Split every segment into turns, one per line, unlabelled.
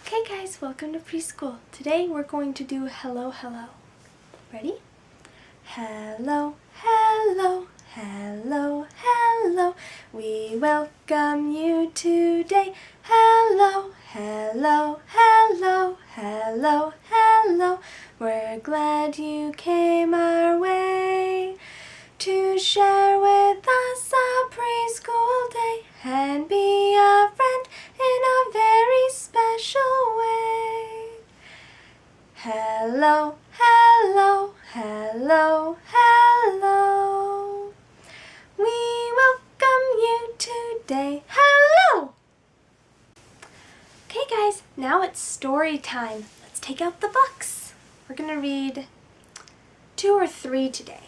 Okay guys, welcome to preschool. Today we're going to do hello, hello. Ready? Hello, hello, hello, hello. We welcome you today. Hello, hello, hello, hello, hello. We're glad you came our way to share with us a preschool day and be a friend in a very special way. Hello, hello, hello, hello. We welcome you today. Hello! Okay guys, now it's story time. Let's take out the books. We're going to read 2 or 3 today.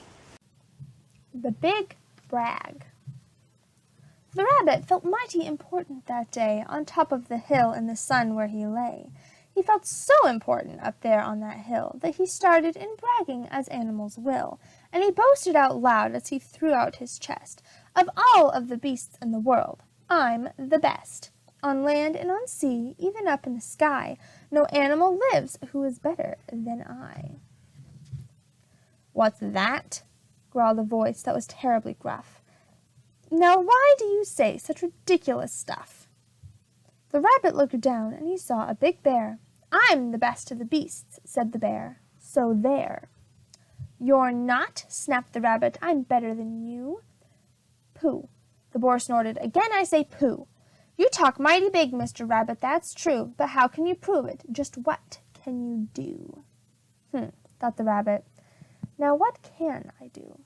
The Big Brag. The rabbit felt mighty important that day on top of the hill in the sun where he lay. He felt so important up there on that hill that he started in bragging as animals will, and he boasted out loud as he threw out his chest, "Of all of the beasts in the world, I'm the best. On land and on sea, even up in the sky, no animal lives who is better than I." "What's that?" growled a voice that was terribly gruff. "Now why do you say such ridiculous stuff?" The rabbit looked down and he saw a big bear. "I'm the best of the beasts," said the bear. "So there." "You're not," snapped the rabbit. "I'm better than you." "Pooh." The boar snorted. "Again I say pooh. You talk mighty big, Mr. Rabbit, that's true, but how can you prove it? Just what can you do?" Thought the rabbit. Now what can I do?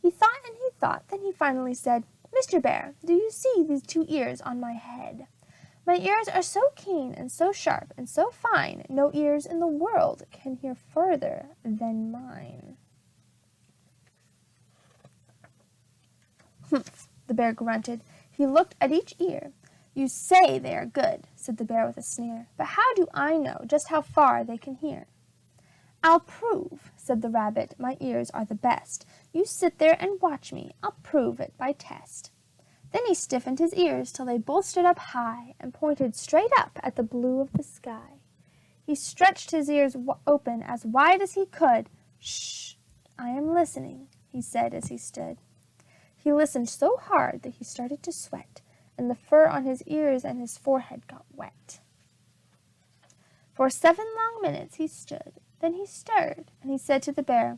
He thought and he thought, then he finally said, "Mr. Bear, do you see these 2 ears on my head? My ears are so keen and so sharp and so fine, no ears in the world can hear further than mine." "Humph," the bear grunted. He looked at each ear. "You say they are good," said the bear with a sneer, "but how do I know just how far they can hear?" "I'll prove," said the rabbit, "my ears are the best. You sit there and watch me. I'll prove it by test." Then he stiffened his ears till they both stood up high and pointed straight up at the blue of the sky. He stretched his ears open as wide as he could. "Shh, I am listening," he said as he stood. He listened so hard that he started to sweat, and the fur on his ears and his forehead got wet. For 7 long minutes he stood. Then he stirred, and he said to the bear,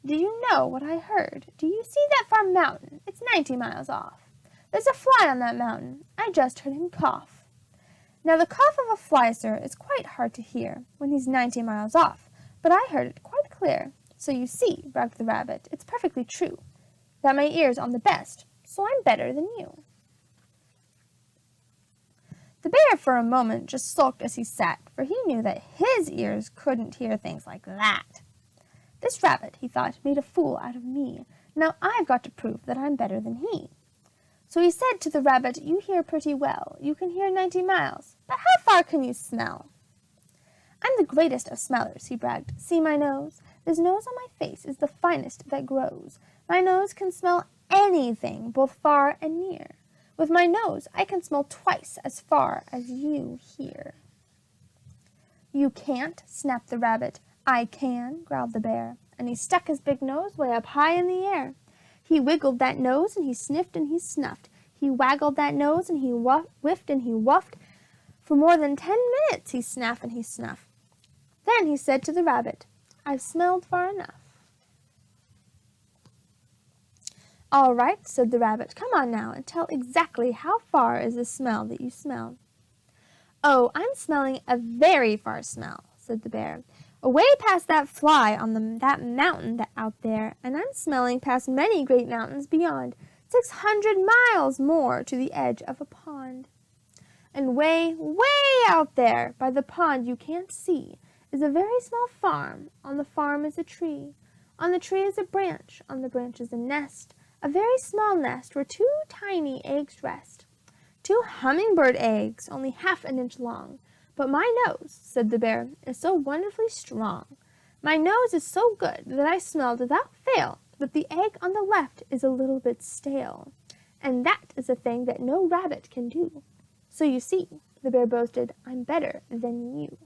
"Do you know what I heard? Do you see that far mountain? It's 90 miles off. There's a fly on that mountain. I just heard him cough." Now the cough of a fly, sir, is quite hard to hear when he's 90 miles off, but I heard it quite clear. So you see, bragged the rabbit, it's perfectly true that my ears are the best, so I'm better than you. The bear for a moment just sulked as he sat, for he knew that his ears couldn't hear things like that. This rabbit, he thought, made a fool out of me. Now I've got to prove that I'm better than he. So he said to the rabbit, "You hear pretty well. You can hear 90 miles. But how far can you smell?" "I'm the greatest of smellers," he bragged. "See my nose? This nose on my face is the finest that grows. My nose can smell anything, both far and near. With my nose, I can smell twice as far as you hear." "You can't," snapped the rabbit. "I can," growled the bear, and he stuck his big nose way up high in the air. He wiggled that nose, and he sniffed and he snuffed. He waggled that nose, and he whiffed and he wuffed. For more than 10 minutes he snaffed and he snuffed. Then he said to the rabbit, "I've smelled far enough." "All right," said the rabbit. "Come on now and tell exactly how far is the smell that you smelled." "Oh, I'm smelling a very far smell," said the bear. "Away past that fly on that mountain out there, and I'm smelling past many great mountains beyond, 600 miles more to the edge of a pond. And way, way out there by the pond you can't see is a very small farm. On the farm is a tree. On the tree is a branch. On the branch is a nest. A very small nest where 2 tiny eggs rest. 2 hummingbird eggs, only half an inch long. But my nose," said the bear, "is so wonderfully strong. My nose is so good that I smelled without fail that the egg on the left is a little bit stale. And that is a thing that no rabbit can do. So you see, The bear boasted. I'm better than you.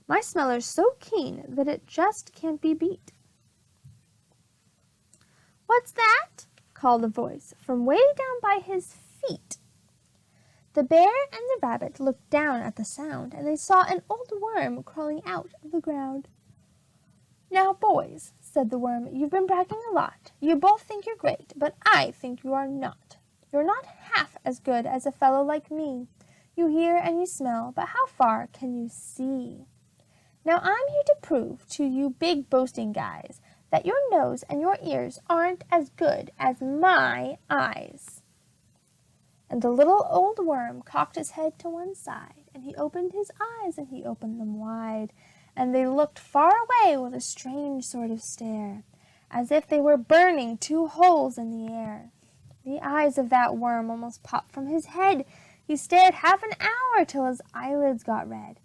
My smeller's so keen that it just can't be beat. What's that? Called a voice from way down by his feet. The bear and the rabbit looked down at the sound, and they saw an old worm crawling out of the ground. Now, boys, said the worm, you've been bragging a lot. You both think you're great, but I think you are not. You're not half as good as a fellow like me. You hear and you smell, but how far can you see? Now I'm here to prove to you big boasting guys that your nose and your ears aren't as good as my eyes. And the little old worm cocked his head to one side, and he opened his eyes, and he opened them wide, and they looked far away with a strange sort of stare, as if they were burning 2 holes in the air. The eyes of that worm almost popped from his head. He stared half an hour till his eyelids got red.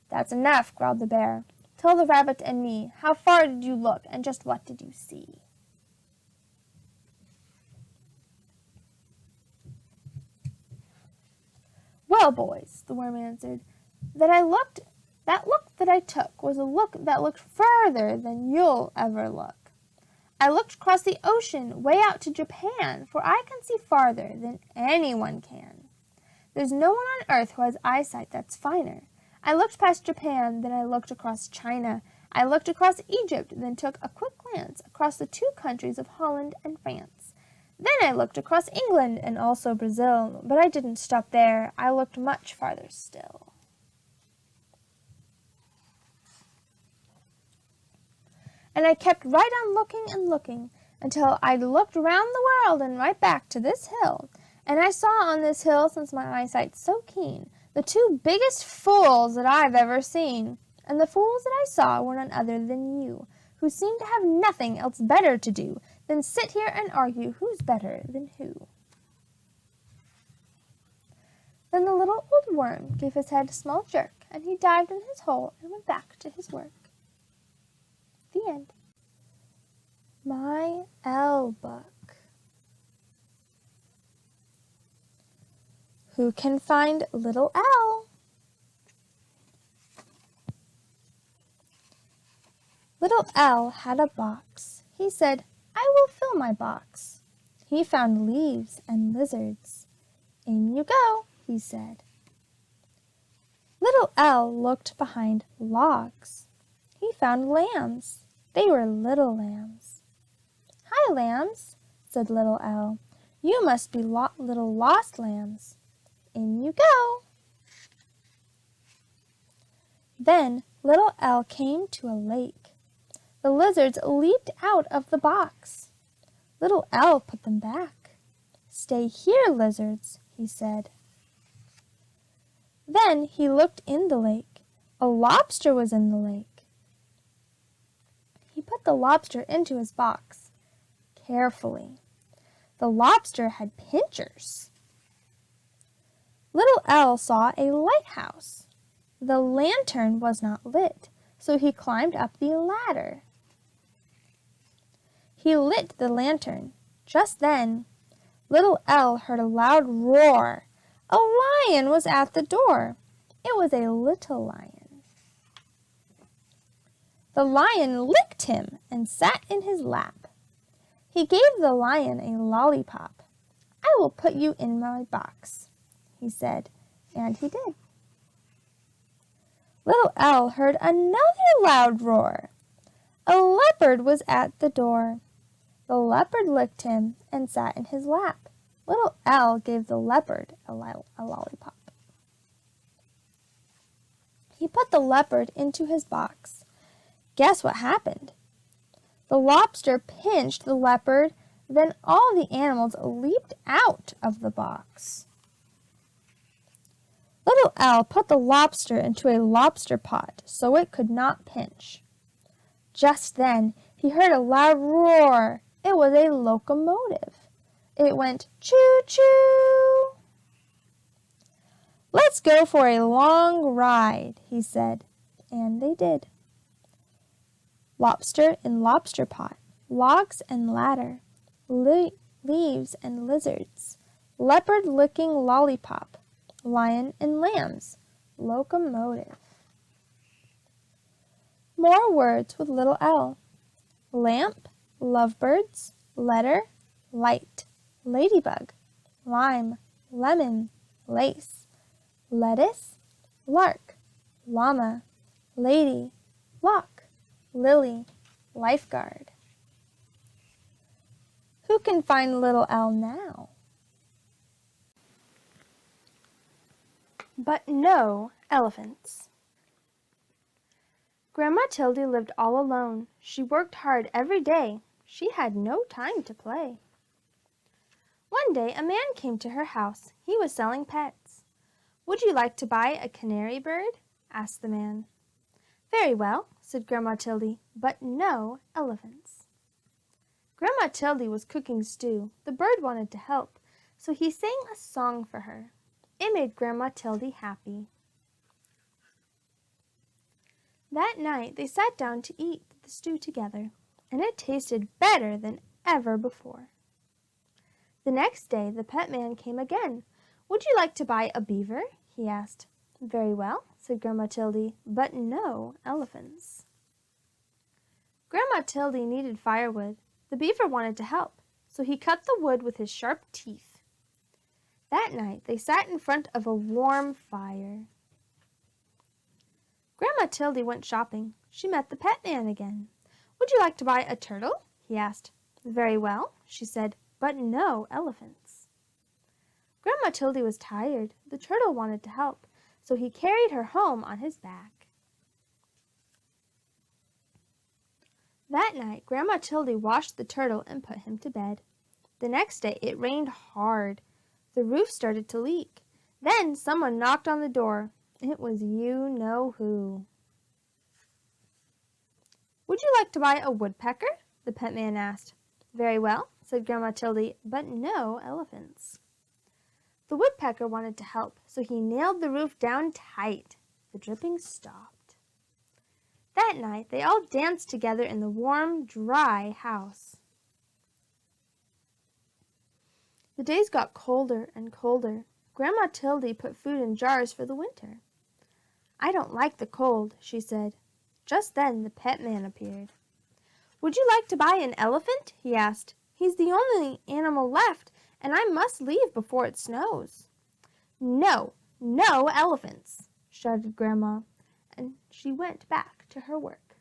That's enough, growled the bear. Tell the rabbit and me, how far did you look, and just what did you see? Well, boys, the worm answered, that look that I took was a look that looked further than you'll ever look. I looked across the ocean, way out to Japan, for I can see farther than anyone can. There's no one on earth who has eyesight that's finer. I looked past Japan, then I looked across China. I looked across Egypt, then took a quick glance across the 2 countries of Holland and France. Then I looked across England and also Brazil, but I didn't stop there. I looked much farther still. And I kept right on looking and looking until I'd looked round the world and right back to this hill. And I saw on this hill, since my eyesight's so keen, the 2 biggest fools that I've ever seen. And the fools that I saw were none other than you, who seem to have nothing else better to do than sit here and argue who's better than who. Then the little old worm gave his head a small jerk, and he dived in his hole and went back to his work. The end. My L book. Who can find little L? Little L had a box. He said, I will fill my box. He found leaves and lizards. In you go, he said. Little L looked behind logs. He found lambs. They were little lambs. Hi, lambs, said little L. You must be little lost lambs. In you go. Then little L came to a lake. The lizards leaped out of the box. Little L put them back. Stay here, lizards, he said. Then he looked in the lake. A lobster was in the lake. He put the lobster into his box, carefully. The lobster had pincers. Little L saw a lighthouse. The lantern was not lit, so he climbed up the ladder. He lit the lantern. Just then, little L heard a loud roar. A lion was at the door. It was a little lion. The lion licked him and sat in his lap. He gave the lion a lollipop. I will put you in my box, he said, and he did. Little L heard another loud roar. A leopard was at the door. The leopard licked him and sat in his lap. Little L gave the leopard a lollipop. He put the leopard into his box. Guess what happened? The lobster pinched the leopard, then all the animals leaped out of the box. Little L put the lobster into a lobster pot so it could not pinch. Just then he heard a loud roar. It was a locomotive. It went choo-choo. Let's go for a long ride, he said, and they did. Lobster in lobster pot, logs and ladder, leaves and lizards, leopard licking lollipop, lion, and lambs. Locomotive. More words with little L. Lamp, lovebirds, letter, light, ladybug, lime, lemon, lace, lettuce, lark, llama, lady, lock, lily, lifeguard. Who can find little L now?
But no elephants. Grandma Tildy lived all alone. She worked hard every day. She had no time to play. One day a man came to her house. He was selling pets. "Would you like to buy a canary bird?" asked the man. "Very well," said Grandma Tildy, "but no elephants." Grandma Tildy was cooking stew. The bird wanted to help, so he sang a song for her. It made Grandma Tildy happy. That night they sat down to eat the stew together, and it tasted better than ever before. The next day the pet man came again. "Would you like to buy a beaver?" he asked. "Very well," said Grandma Tildy, "but no elephants." Grandma Tildy needed firewood. The beaver wanted to help, so he cut the wood with his sharp teeth. That night they sat in front of a warm fire. Grandma Tildy went shopping. She met the pet man again. "Would you like to buy a turtle?" he asked. "Very well," she said, "but no elephants." Grandma Tildy was tired. The turtle wanted to help, so he carried her home on his back. That night Grandma Tildy washed the turtle and put him to bed. The next day it rained hard. The roof started to leak. Then someone knocked on the door. It was you-know-who. "Would you like to buy a woodpecker?" the pet man asked. "Very well," said Grandma Tildy, "but no elephants." The woodpecker wanted to help, so he nailed the roof down tight. The dripping stopped. That night they all danced together in the warm, dry house. The days got colder and colder. Grandma Tildy put food in jars for the winter. "I don't like the cold," she said. Just then the pet man appeared. "Would you like to buy an elephant?" he asked. "He's the only animal left, and I must leave before it snows." "No, no elephants!" shouted Grandma, and she went back to her work.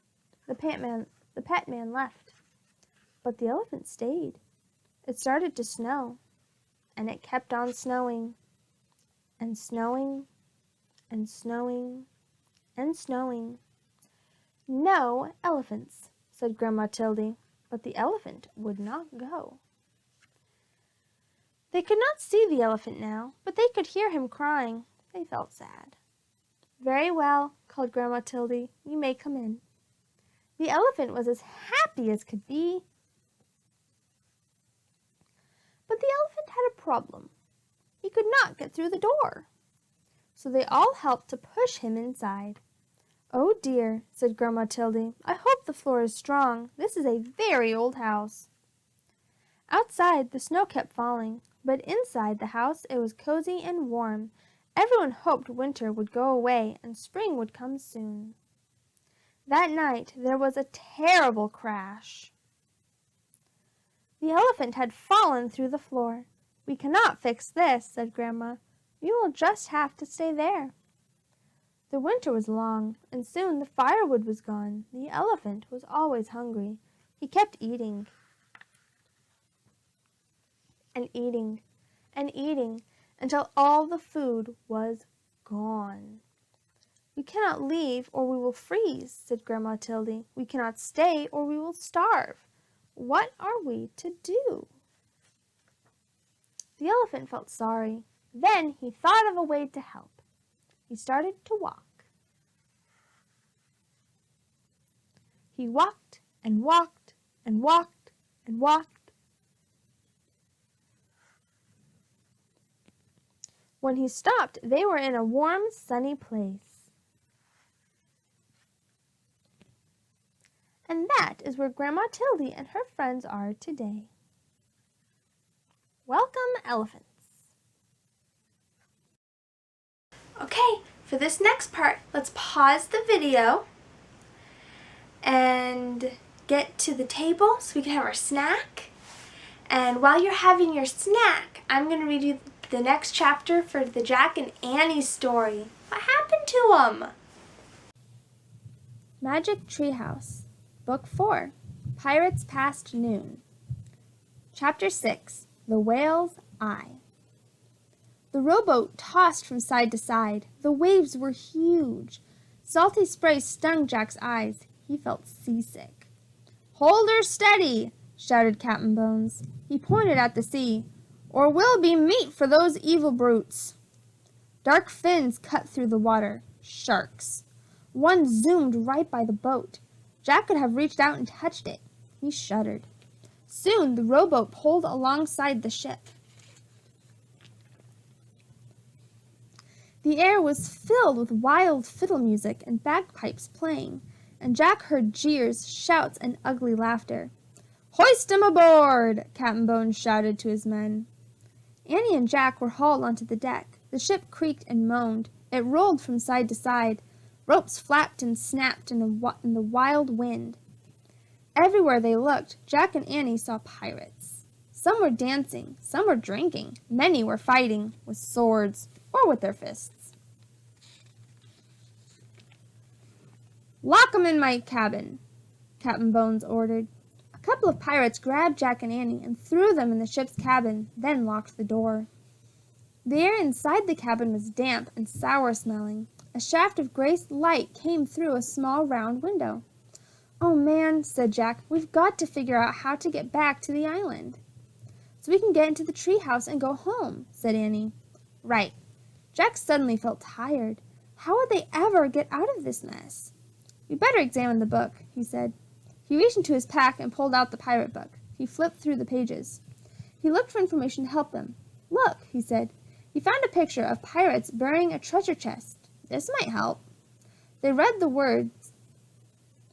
The pet man left, but the elephant stayed. It started to snow, and it kept on snowing, and snowing, and snowing, and snowing. "No elephants," said Grandma Tildy, but the elephant would not go. They could not see the elephant now, but they could hear him crying. They felt sad. "Very well," called Grandma Tildy, "you may come in." The elephant was as happy as could be. But the elephant had a problem. He could not get through the door. So they all helped to push him inside. "Oh dear," said Grandma Tildy, "I hope the floor is strong. This is a very old house." Outside the snow kept falling, but inside the house it was cozy and warm. Everyone hoped winter would go away and spring would come soon. That night there was a terrible crash. The elephant had fallen through the floor. "We cannot fix this," said Grandma. "You will just have to stay there." The winter was long, and soon the firewood was gone. The elephant was always hungry. He kept eating and eating and eating until all the food was gone. "We cannot leave or we will freeze," said Grandma Tildy. "We cannot stay or we will starve. What are we to do?" The elephant felt sorry. Then he thought of a way to help. He started to walk. He walked and walked and walked and walked. When he stopped, they were in a warm, sunny place. And that is where Grandma Tildy and her friends are today. Welcome, elephants. Okay, for this next part, let's pause the video and get to the table so we can have our snack. And while you're having your snack, I'm going to read you the next chapter for the Jack and Annie story. What happened to them?
Magic Treehouse, Book 4, Pirates Past Noon. Chapter 6, The Whale's Eye. The rowboat tossed from side to side. The waves were huge. Salty spray stung Jack's eyes. He felt seasick. "Hold her steady!" shouted Captain Bones. He pointed at the sea. "Or we'll be meat for those evil brutes." Dark fins cut through the water. Sharks. One zoomed right by the boat. Jack could have reached out and touched it. He shuddered. Soon the rowboat pulled alongside the ship. The air was filled with wild fiddle music and bagpipes playing, and Jack heard jeers, shouts, and ugly laughter. "Hoist 'em aboard!" Captain Bones shouted to his men. Annie and Jack were hauled onto the deck. The ship creaked and moaned. It rolled from side to side. Ropes flapped and snapped in the wild wind. Everywhere they looked, Jack and Annie saw pirates. Some were dancing, some were drinking, many were fighting, with swords or with their fists. "Lock 'em in my cabin," Captain Bones ordered. A couple of pirates grabbed Jack and Annie and threw them in the ship's cabin, then locked the door. The air inside the cabin was damp and sour-smelling. A shaft of gray light came through a small round window. "Oh, man," said Jack, "we've got to figure out how to get back to the island." "So we can get into the treehouse and go home," said Annie. "Right." Jack suddenly felt tired. How would they ever get out of this mess? "We better examine the book," he said. He reached into his pack and pulled out the pirate book. He flipped through the pages. He looked for information to help them. "Look," he said. He found a picture of pirates burying a treasure chest. This might help. They read the words.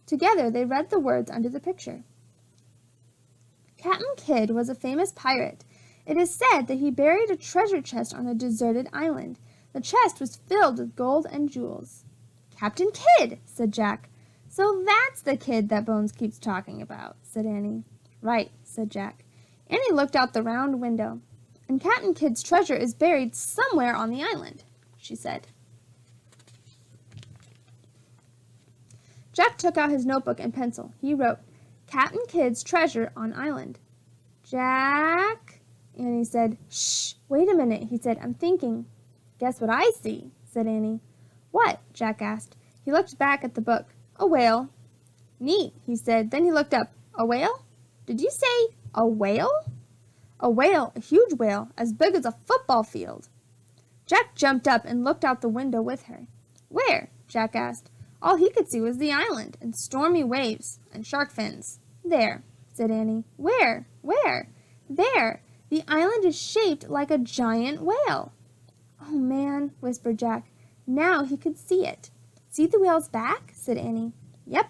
Together they read the words under the picture. Captain Kidd was a famous pirate. It is said that he buried a treasure chest on a deserted island. The chest was filled with gold and jewels. "Captain Kidd," said Jack. "So that's the kid that Bones keeps talking about," said Annie. "Right," said Jack. Annie looked out the round window. "And Captain Kidd's treasure is buried somewhere on the island," she said. Jack took out his notebook and pencil. He wrote, "Captain Kidd's treasure on island." "Jack," Annie said. "Shh, wait a minute," he said. "I'm thinking." "Guess what I see," said Annie. "What?" Jack asked. He looked back at the book. "A whale." "Neat," he said. Then he looked up. "A whale? Did you say a whale?" "A whale, a huge whale, as big as a football field." Jack jumped up and looked out the window with her. "Where?" Jack asked. All he could see was the island, and stormy waves, and shark fins. "There," said Annie. "Where? Where?" "There. The island is shaped like a giant whale." "Oh, man," whispered Jack. Now he could see it. "See the whale's back?" said Annie. "Yep."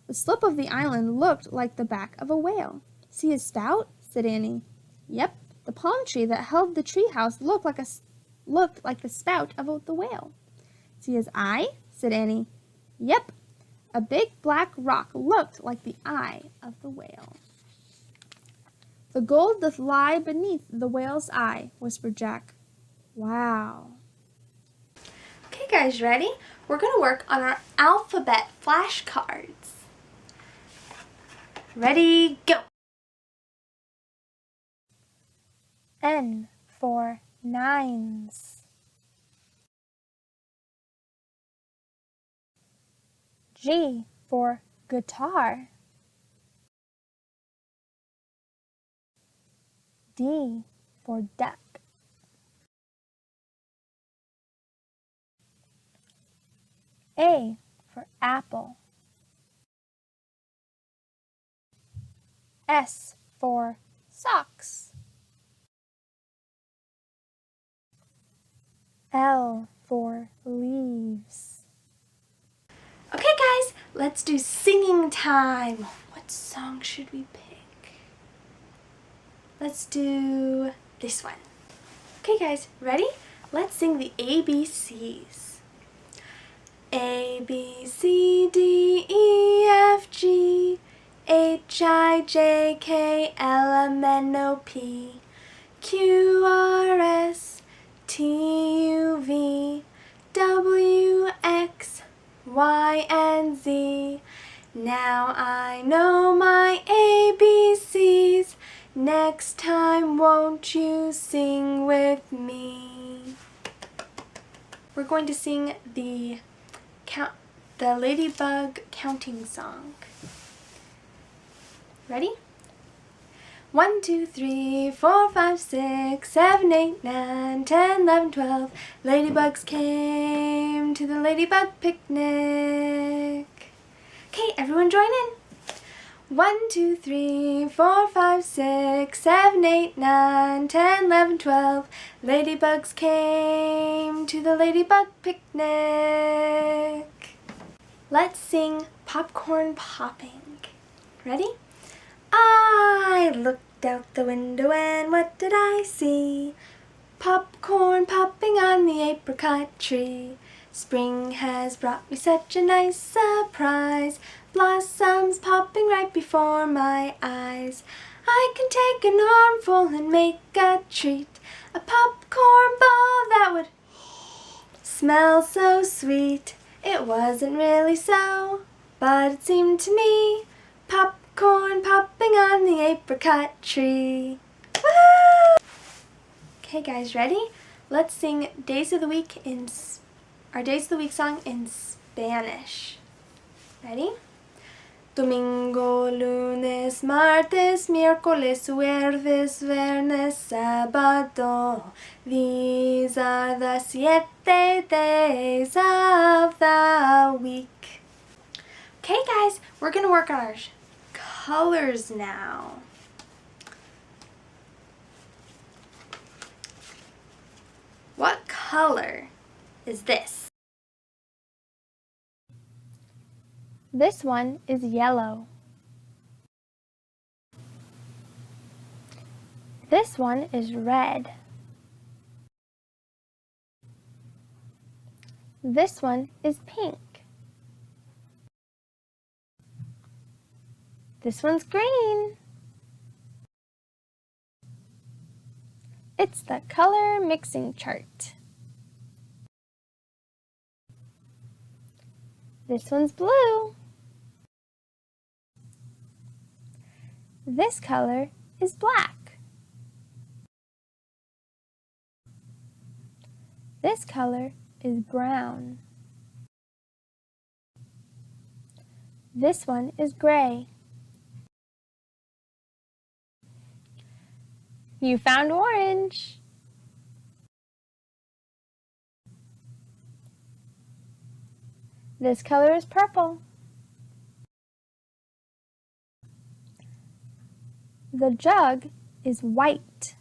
The slope of the island looked like the back of a whale. "See his spout?" said Annie. "Yep." The palm tree that held the tree house looked like the spout of the whale. "See his eye?" said Annie. "Yep." A big black rock looked like the eye of the whale. "The gold doth lie beneath the whale's eye," whispered Jack. "Wow."
Okay guys, ready? We're going to work on our alphabet flashcards. Ready, go!
N for nines. G for guitar. D for duck. A for apple. S for socks. L for leaves.
Okay guys, let's do singing time. What song should we pick? Let's do this one. Okay guys, ready? Let's sing the ABCs. A, B, C, D, E, F, G, H, I, J, K, L, M, N, O, P, Q, R, S, T, U, V, W, X, Y, and Z. Now I know my ABCs. Next time, won't you sing with me? We're going to sing the Ladybug counting song. Ready? 1, 2, 3, 4, 5, 6, 7, 8, 9, 10, 11, 12. Ladybugs came to the ladybug picnic. Okay, everyone join in. 1, 2, 3, 4, 5, 6, 7, 8, 9, 10, 11, 12. Ladybugs came to the ladybug picnic. Let's sing Popcorn Popping. Ready? I looked out the window and what did I see? Popcorn popping on the apricot tree. Spring has brought me such a nice surprise. Blossoms popping right before my eyes. I can take an armful and make a treat. A popcorn ball that would smell so sweet. It wasn't really so, but it seemed to me. Popcorn popping on the apricot tree. Woo! Okay guys, ready? Let's sing Days of the Week our Days of the Week song in Spanish. Ready? Domingo, lunes, martes, miércoles, jueves, viernes, sábado. These are the 7 days of the week. Okay guys, we're going to work on our colors now. What color is this?
This one is yellow. This one is red. This one is pink. This one's green. It's the color mixing chart. This one's blue. This color is black. This color is brown. This one is gray. You found orange. This color is purple. The jug is white.